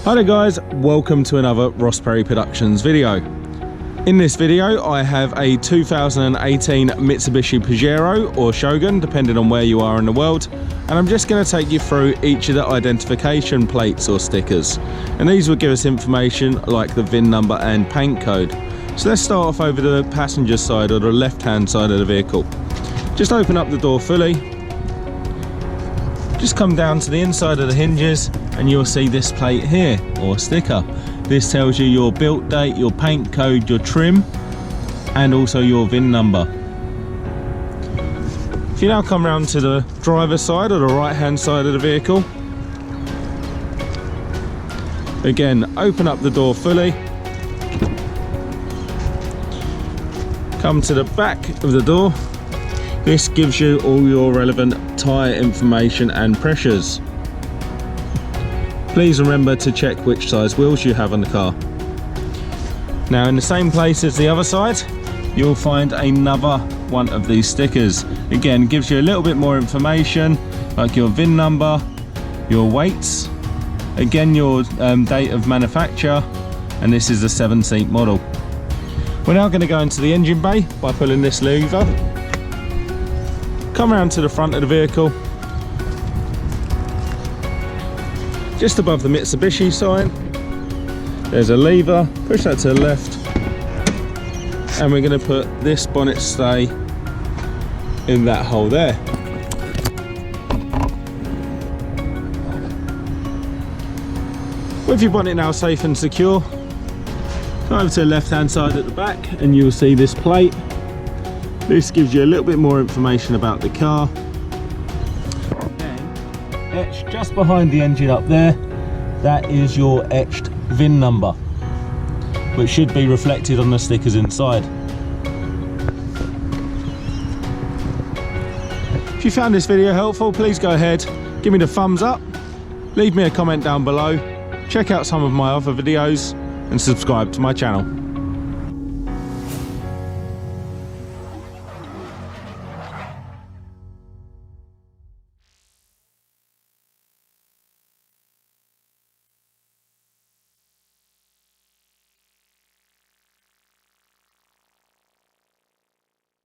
Hi there guys, welcome to another Ross Perry Productions video. In this video I have a 2018 Mitsubishi Pajero or Shogun, depending on where you are in the world, and I'm just going to take you through each of the identification plates or stickers, and these will give us information like the VIN number and paint code. So let's start off over the passenger side or the left hand side of the vehicle. Just open up the door fully, just come down to the inside of the hinges and you'll see this plate here, or sticker. This tells you your built date, your paint code, your trim, and also your VIN number. If you now come around to the driver's side or the right hand side of the vehicle, again, open up the door fully, come to the back of the door. This gives you all your relevant tyre information and pressures. Please remember to check which size wheels you have on the car. Now in the same place as the other side, you'll find another one of these stickers. Again, gives you a little bit more information, like your VIN number, your weights, again your date of manufacture, and this is a 7-seat model. We're now going to go into the engine bay by pulling this lever. Come around to the front of the vehicle. Just above the Mitsubishi sign, there's a lever, push that to the left, and we're going to put this bonnet stay in that hole there. With your bonnet now safe and secure, go over to the left hand side at the back and you'll see this plate. This gives you a little bit more information about the car. Etched just behind the engine up there, that is your etched VIN number, which should be reflected on the stickers inside. If you found this video helpful, please go ahead, give me the thumbs up, leave me a comment down below, check out some of my other videos and subscribe to my channel.